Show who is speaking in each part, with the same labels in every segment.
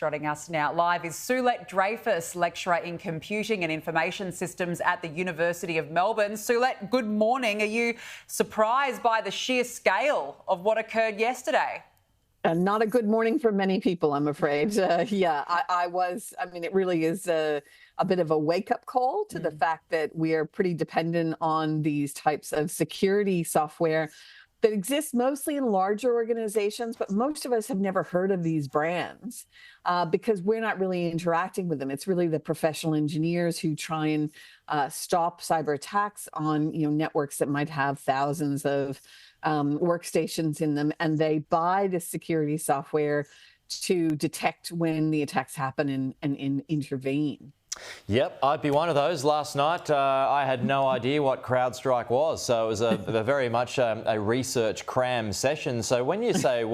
Speaker 1: Joining us now live is Sulet Dreyfus, lecturer in computing and information systems at the University of Melbourne. Sulet, good morning. Are you surprised by the sheer scale of what occurred yesterday?
Speaker 2: Not a good morning for many people, I'm afraid. I was. I mean, it really is a bit of a wake-up call to the fact that we are pretty dependent on these types of security software that exist mostly in larger organizations, but most of us have never heard of these brands because we're not really interacting with them. It's really the professional engineers who try and stop cyber attacks on networks that might have thousands of workstations in them, and they buy the security software to detect when the attacks happen and intervene.
Speaker 3: Yep, I'd be one of those. Last night, I had no idea what CrowdStrike was, so it was a very much a research cram session. So when you say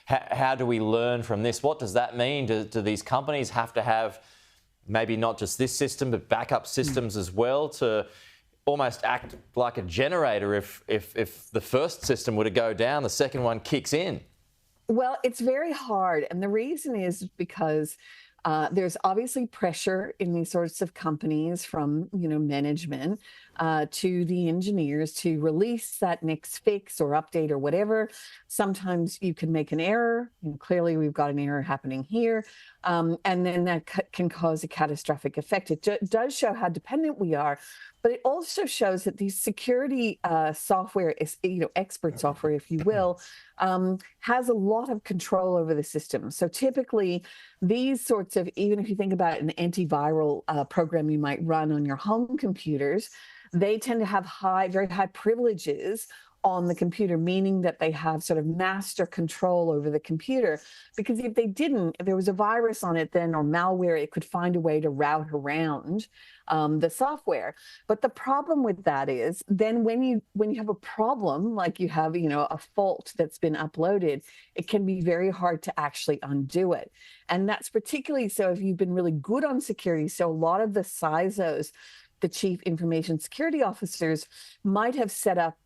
Speaker 3: how do we learn from this? What does that mean? Do these companies have to have maybe not just this system, but backup systems as well to almost act like a generator? If the first system were to go down, the second one kicks in.
Speaker 2: Well, it's very hard, and the reason is because there's obviously pressure in these sorts of companies from management to the engineers to release that next fix or update or whatever. Sometimes you can make an error. Clearly, we've got an error happening here, and then that can cause a catastrophic effect. It does show how dependent we are, but it also shows that these security software, expert software, if you will, has a lot of control over the system. So typically, these sorts of, even if you think about an antiviral program you might run on your home computers, they tend to have very high privileges on the computer, meaning that they have sort of master control over the computer. Because if they didn't, if there was a virus on it then or malware, it could find a way to route around the software. But the problem with that is then when you have a problem, like you have a fault that's been uploaded, it can be very hard to actually undo it. And that's particularly so if you've been really good on security. So a lot of the CISOs, the chief information security officers, might have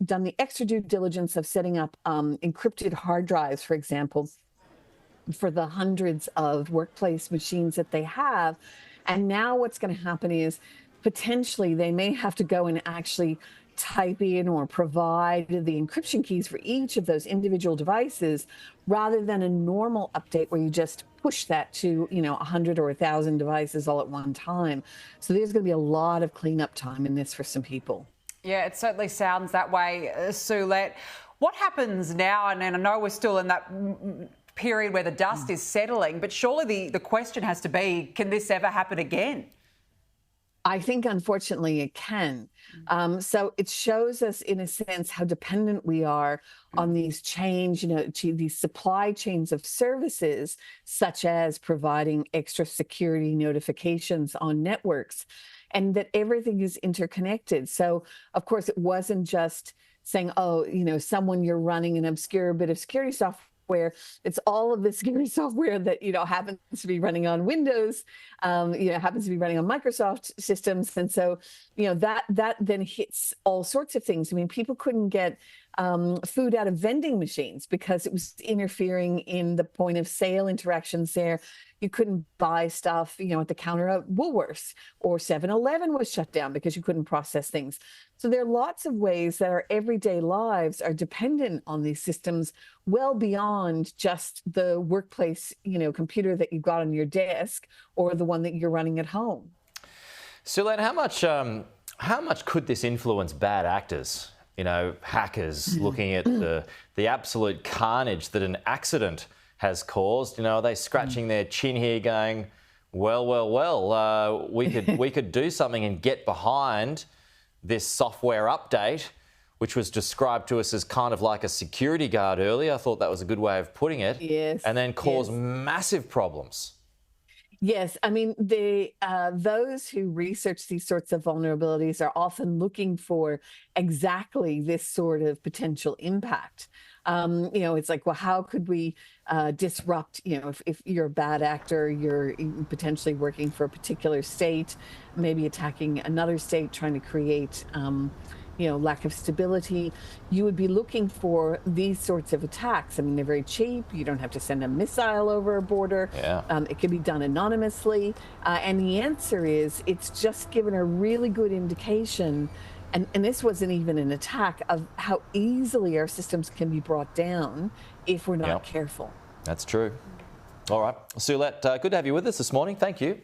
Speaker 2: done the extra due diligence of setting up encrypted hard drives, for example, for the hundreds of workplace machines that they have. And now what's going to happen is potentially they may have to go and actually type in or provide the encryption keys for each of those individual devices rather than a normal update where you just push that to 100 or 1,000 devices all at one time. So there's going to be a lot of cleanup time in this for some people.
Speaker 1: Yeah, it certainly sounds that way, Sulet. What happens now? And I know we're still in that period where the dust is settling, but surely the question has to be, can this ever happen again?
Speaker 2: I think, unfortunately, it can. So it shows us, in a sense, how dependent we are on these these supply chains of services, such as providing extra security notifications on networks, and that everything is interconnected. So, of course, it wasn't just saying, you're running an obscure bit of security software. It's all of the security software that happens to be running on Windows, happens to be running on Microsoft systems, and so that then hits all sorts of things. I mean, people couldn't get food out of vending machines because it was interfering in the point of sale interactions there. You couldn't buy stuff, at the counter at Woolworths, or 7-Eleven was shut down because you couldn't process things. So there are lots of ways that our everyday lives are dependent on these systems well beyond just the workplace, computer that you've got on your desk or the one that you're running at home.
Speaker 3: Sulet, how much could this influence bad actors? Hackers looking at the absolute carnage that an accident has caused. Are they scratching their chin here going, well, we could do something and get behind this software update, which was described to us as kind of like a security guard earlier. I thought that was a good way of putting it.
Speaker 2: Yes.
Speaker 3: And then cause massive problems.
Speaker 2: Yes, I mean, those who research these sorts of vulnerabilities are often looking for exactly this sort of potential impact. It's like, well, how could we disrupt, if you're a bad actor, you're potentially working for a particular state, maybe attacking another state, trying to create, lack of stability, you would be looking for these sorts of attacks. I mean, they're very cheap. You don't have to send a missile over a border.
Speaker 3: Yeah.
Speaker 2: It can be done anonymously. And the answer is it's just given a really good indication. And this wasn't even an attack, of how easily our systems can be brought down if we're not careful.
Speaker 3: That's true. All right. Sue-Lett, good to have you with us this morning. Thank you.